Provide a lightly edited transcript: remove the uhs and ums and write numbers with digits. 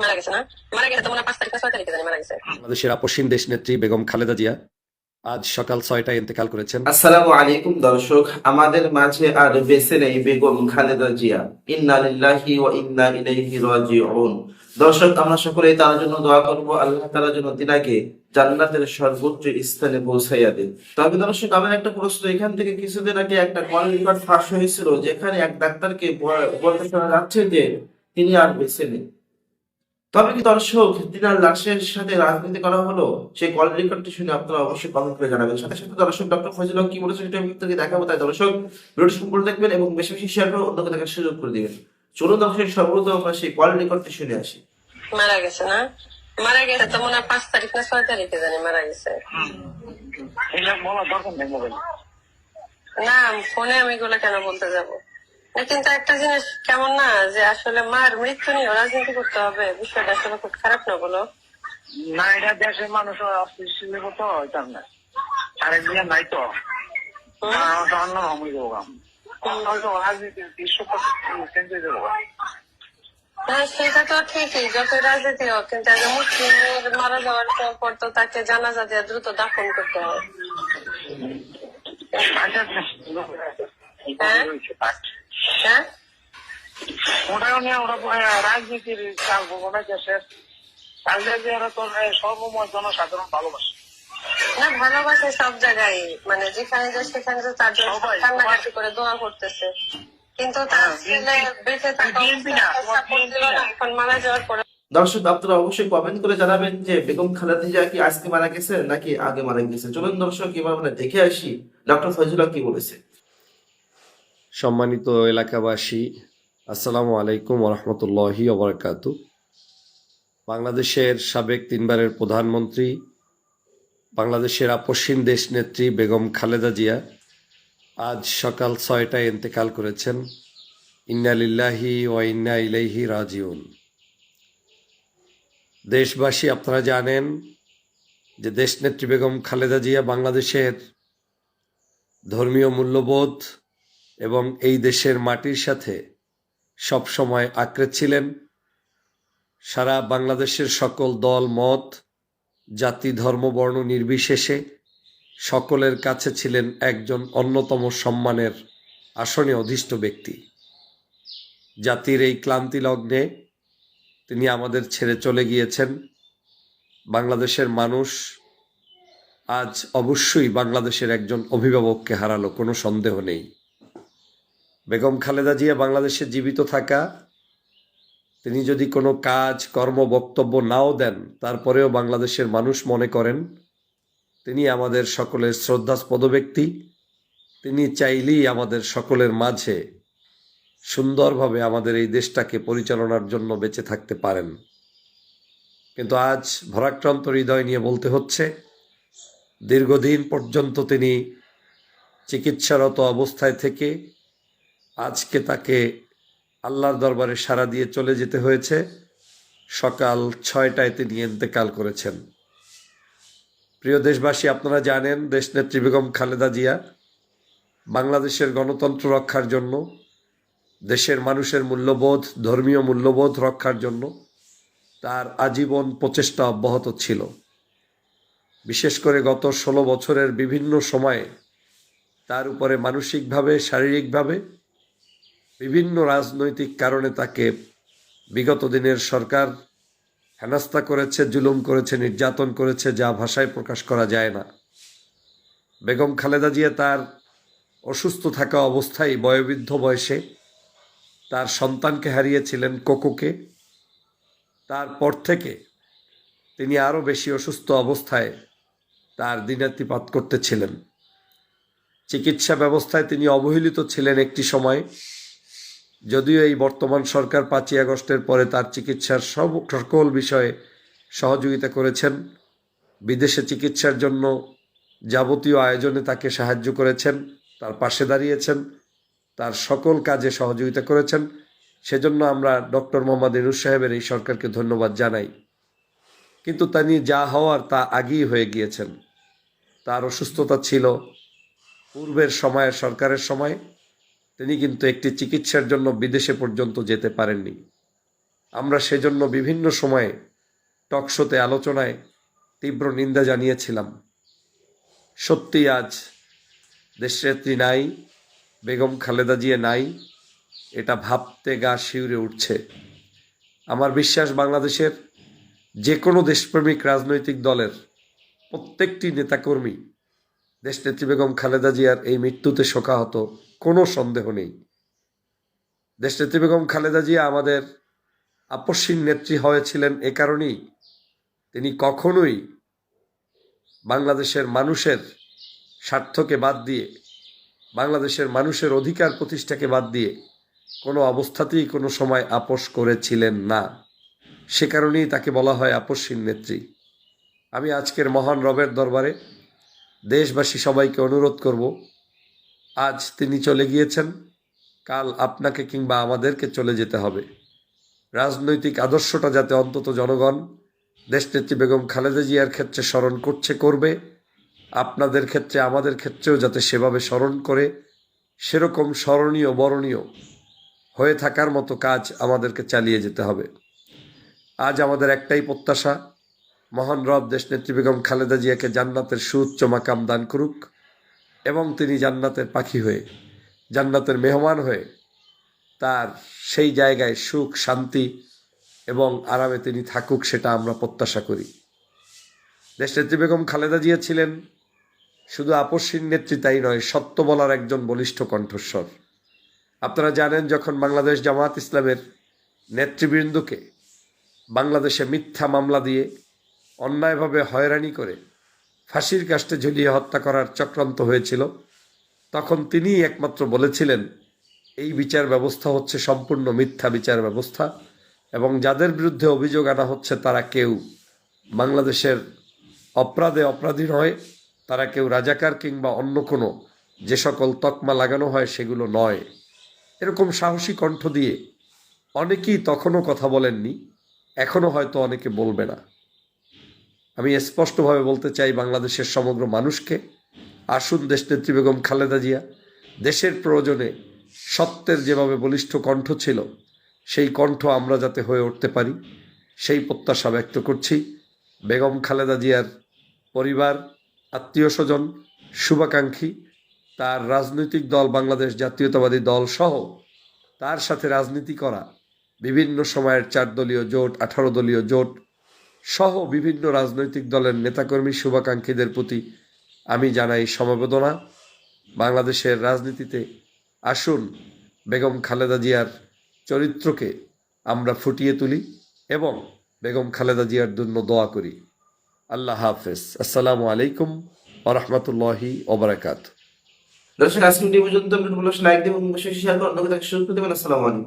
মারা গেছে না? মারা গেছে তো মনে হয় 5 তারিখ না 6 তারিখে জানি মারা গেছে। বাংলাদেশের আপসহীন দেশনেত্রী বেগম খালেদা জিয়া আজ সকাল 6টায় ইন্তেকাল করেছেন। আসসালামু আলাইকুম দর্শক, আমাদের মাঝে আর বেঁচে নেই বেগম খালেদা জিয়া। ইন্না লিল্লাহি ওয়া ইন্না ইলাইহি রাজিউন। দর্শক, আমরা সকলেই তার জন্য দোয়া করব, আল্লাহ তাআলা যেন তিনাকে জান্নাতের সর্বোচ্চ স্থানে পৌঁছাইয়া দেন। তবে দর্শক, আমার একটা প্রশ্ন, এখান থেকে কিছুদিন আগে একটা কল রেকর্ড ফাঁস হয়েছিল, যেখানে এক ডাক্তারকে বলতে শোনা যাচ্ছে যে তিনি আর বেঁচে নেই। তবে কি দর্শক, তিনার লাশের সাথে রাজনীতি করা হলো? সেই কল রেকর্ডটি শুনে আপনারা অবশ্যই কমেন্ট করে জানাবেন। সাথে সাথে দর্শক, ডক্টর ফজলুল হক কি বলেছেন সেটা আমি আপনাদেরকে দেখাবো। তাই দর্শক, ভিডিওটি সম্পূর্ণ দেখবেন এবং বেশি বেশি শেয়ার করে অন্যকে দেখার সুযোগ করে দিবেন। চলুন দর্শক, সর্বপ্রথম আমরা সেই কল রেকর্ডটি শুনে আসি। মারা গেছে না? মারা গেছে তো মনে হয় 5 তারিখ না 6 তারিখে জানি মারা গেছে। না, ফোনে আমি এগুলো কেন বলতে যাব? না, কিন্তু একটা জিনিস কেমন না, যে আসলে মার মৃত্যু নিয়ে রাজনীতি করতে হবে, বিষয়টা আসলে খুব খারাপ না বলো? না, এটা দেশের মানুষ অস্থিতিশীল তো হইতাম না। আরে নিয়ে নাই তো অন্য হয়তো রাজনীতির দৃশ্যপট চেঞ্জ হয়ে যাবো। হ্যাঁ, সেটা তো ঠিকই, যত রাজনীতি হোক, কিন্তু একজন মুসলিমের মারা যাওয়ার পর তো তাকে জানাজা দিয়ে দ্রুত দাফন করতে হয়। হ্যাঁ, ওটাও নিয়ে ওরা রাজনীতির চাল ওটা দেশের তাহলে যে ওরা তো সর্বময় জনসাধারণ ভালোবাসে। না, ভালোবাসে সব জায়গায়, মানে যেখানে যায় সেখানে তো তার জন্য কান্নাকাটি করে দোয়া করতেছে, কিন্তু তার ছেলে বেঁচে থাকা সাপোর্ট দিল না, এখন মারা যাওয়ার পরে। দর্শক, আপনারা অবশ্যই কমেন্ট করে জানাবেন যে বেগম খালেদা জিয়া কি আজকে মারা গেছে নাকি আগে মারা গেছে। চলুন দর্শক, এবার আমরা দেখে আসি ডক্টর ফজলুল হক কি বলেছে। সম্মানিত এলাকাবাসী, আসসালামু আলাইকুম ওরহমতুল্লাহি ওবরাকাতু। বাংলাদেশের সাবেক 3বারের প্রধানমন্ত্রী, বাংলাদেশের আপসহীন দেশনেত্রী বেগম খালেদা জিয়া আজ সকাল 6টায় ইন্তেকাল করেছেন। ইন্না লিল্লাহি ওয়া ইন্না ইলাইহি রাজিউন। দেশবাসী, আপনারা জানেন যে দেশনেত্রী বেগম খালেদা জিয়া বাংলাদেশের ধর্মীয় মূল্যবোধ এবং এই দেশের মাটির সাথে সবসময় আঁকড়ে ছিলেন। সারা বাংলাদেশের সকল দল মত, জাতি, ধর্ম, বর্ণ নির্বিশেষে সকলের কাছে ছিলেন একজন অন্যতম সম্মানের আসনে অধিষ্ঠ ব্যক্তি। জাতির এই ক্লান্তি লগ্নে তিনি আমাদের ছেড়ে চলে গিয়েছেন। বাংলাদেশের মানুষ আজ অবশ্যই বাংলাদেশের একজন অভিভাবককে হারালো, কোনো সন্দেহ নেই। বেগম খালেদা জিয়া বাংলাদেশে জীবিত থাকা, তিনি যদি কোনো কাজ কর্ম বক্তব্য নাও দেন, তারপরেও বাংলাদেশের মানুষ মনে করেন তিনি আমাদের সকলের শ্রদ্ধাস্পদ ব্যক্তি। তিনি চাইলেই আমাদের সকলের মাঝে সুন্দরভাবে আমাদের এই দেশটাকে পরিচালনার জন্য বেঁচে থাকতে পারেন। কিন্তু আজ ভরাক্রান্ত হৃদয় নিয়ে বলতে হচ্ছে, দীর্ঘদিন পর্যন্ত তিনি চিকিৎসারত অবস্থায় থেকে আজকে তাকে আল্লাহর দরবারে সাড়া দিয়ে চলে যেতে হয়েছে। সকাল 6টায় তিনি ইন্তেকাল করেছেন। প্রিয় দেশবাসী, আপনারা জানেন দেশনেত্রী বেগম খালেদা জিয়া বাংলাদেশের গণতন্ত্র রক্ষার জন্য, দেশের মানুষের মূল্যবোধ, ধর্মীয় মূল্যবোধ রক্ষার জন্য তার আজীবন প্রচেষ্টা অব্যাহত ছিল। বিশেষ করে গত 16 বছরের বিভিন্ন সময়ে তার উপরে মানসিকভাবে, শারীরিকভাবে বিভিন্ন রাজনৈতিক কারণে তাকে বিগত দিনের সরকার হেনস্থা করেছে, জুলুম করেছে, নির্যাতন করেছে, যা ভাষায় প্রকাশ করা যায় না। বেগম খালেদা জিয়া তার অসুস্থ থাকা অবস্থায় বয়োবৃদ্ধ বয়সে তার সন্তানকে হারিয়েছিলেন, কোকোকে। তারপর থেকে তিনি আরও বেশি অসুস্থ অবস্থায় তার দিনাতিপাত করতেছিলেন। চিকিৎসা ব্যবস্থায় তিনি অবহেলিত ছিলেন একটি সময়, যদিও এই বর্তমান সরকার 5ই আগস্টের পরে তার চিকিৎসার সকল বিষয়ে সহযোগিতা করেছেন। বিদেশে চিকিৎসার জন্য যাবতীয় আয়োজনে তাকে সাহায্য করেছেন, তার পাশে দাঁড়িয়েছেন, তার সকল কাজে সহযোগিতা করেছেন। সেজন্য আমরা ডক্টর মোহাম্মদ ইউনূস সাহেবের এই সরকারকে ধন্যবাদ জানাই। কিন্তু তিনি যা হওয়ার তা আগেই হয়ে গিয়েছেন। তার অসুস্থতা ছিল পূর্বের সময়ের সরকারের সময়। তিনি কিন্তু একটি চিকিৎসার জন্য বিদেশে পর্যন্ত যেতে পারেননি। আমরা সেজন্য বিভিন্ন সময়ে টকশোতে আলোচনায় তীব্র নিন্দা জানিয়েছিলাম। সত্যি আজ দেশনেত্রী নাই, বেগম খালেদা জিয়া নাই, এটা ভাবতে গা শিউরে উঠছে। আমার বিশ্বাস বাংলাদেশের যে কোনো দেশপ্রেমিক রাজনৈতিক দলের প্রত্যেকটি নেতাকর্মী দেশনেত্রী বেগম খালেদা জিয়ার এই মৃত্যুতে শোকাহত, কোনো সন্দেহ নেই। দেশনেত্রী বেগম খালেদা জিয়া আমাদের আপসহীন নেত্রী হয়েছিলেন এ কারণেই তিনি কখনোই বাংলাদেশের মানুষের স্বার্থকে বাদ দিয়ে, বাংলাদেশের মানুষের অধিকার প্রতিষ্ঠাকে বাদ দিয়ে কোনো অবস্থাতেই কোনো সময় আপোষ করেছিলেন না। সে কারণেই তাকে বলা হয় আপসহীন নেত্রী। আমি আজকের মহান রবের দরবারে দেশবাসী সবাইকে অনুরোধ করব, আজ তিনি চলে গিয়েছেন, কাল আপনাকে কিংবা আমাদেরকে চলে যেতে হবে। রাজনৈতিক আদর্শটা যাতে অন্তত জনগণ দেশনেত্রী বেগম খালেদা জিয়ার ক্ষেত্রে স্মরণ করবে, আপনাদের ক্ষেত্রে আমাদের ক্ষেত্রেও যাতে সেভাবে স্মরণ করে, সেরকম স্মরণীয় বরণীয় হয়ে থাকার মতো কাজ আমাদেরকে চালিয়ে যেতে হবে। আজ আমাদের একটাই প্রত্যাশা, মহান রব দেশনেত্রী বেগম খালেদা জিয়াকে জান্নাতের সুউচ্চ মাকাম দান করুক এবং তিনি জান্নাতের পাখি হয়ে, জান্নাতের মেহমান হয়ে তার সেই জায়গায় সুখ, শান্তি এবং আরামে তিনি থাকুক, সেটা আমরা প্রত্যাশা করি। দেশনেত্রী বেগম খালেদা জিয়া ছিলেন শুধু আপসহীন নেত্রী তাই নয়, সত্য বলার একজন বলিষ্ঠ কণ্ঠস্বর। আপনারা জানেন, যখন বাংলাদেশ জামায়াত ইসলামের নেতৃবৃন্দকে বাংলাদেশে মিথ্যা মামলা দিয়ে অন্যায়ভাবে হয়রানি করে ফাঁসির কাস্টে ঝুলিয়ে হত্যা করার চক্রান্ত হয়েছিল, তখন তিনিই একমাত্র বলেছিলেন এই বিচার ব্যবস্থা হচ্ছে সম্পূর্ণ মিথ্যা বিচার ব্যবস্থা এবং যাদের বিরুদ্ধে অভিযোগ আনা হচ্ছে তারা কেউ বাংলাদেশের অপরাধী নয়, তারা কেউ রাজাকার কিংবা অন্য কোনো যে সকল তকমা লাগানো হয় সেগুলো নয়। এরকম সাহসী কণ্ঠ দিয়ে অনেকেই তখনও কথা বলেননি, এখনও হয়তো অনেকে বলবে না। আমি স্পষ্টভাবে বলতে চাই বাংলাদেশের সমগ্র মানুষকে, আসুন দেশনেত্রী বেগম খালেদা জিয়া দেশের প্রয়োজনে সত্যের যেভাবে বলিষ্ঠ কণ্ঠ ছিল, সেই কণ্ঠ আমরা যাতে হয়ে উঠতে পারি সেই প্রত্যাশা ব্যক্ত করছি। বেগম খালেদা জিয়ার পরিবার, আত্মীয় স্বজন, শুভাকাঙ্ক্ষী, তার রাজনৈতিক দল বাংলাদেশ জাতীয়তাবাদী দল সহ তার সাথে রাজনীতি করা বিভিন্ন সময়ের 4 দলীয় জোট, 18 দলীয় জোট সহ বিভিন্ন রাজনৈতিক দলের নেতাকর্মী, শুভাকাঙ্ক্ষীদের প্রতি আমি জানাই সমবেদনা। বাংলাদেশের রাজনীতিতে আসুন বেগম খালেদা জিয়ার চরিত্রকে আমরা ফুটিয়ে তুলি এবং বেগম খালেদা জিয়ার জন্য দোয়া করি। আল্লাহ হাফেজ। আসসালামু আলাইকুম ওয়া রাহমাতুল্লাহি ওয়া বারাকাতুহু। দর্শক, আজকে ভিডিও পর্যন্ত লাইক দিবেন, অবশ্যই শেয়ার করুন, সুস্থ থাকবেন। আসসালামু আলাইকুম।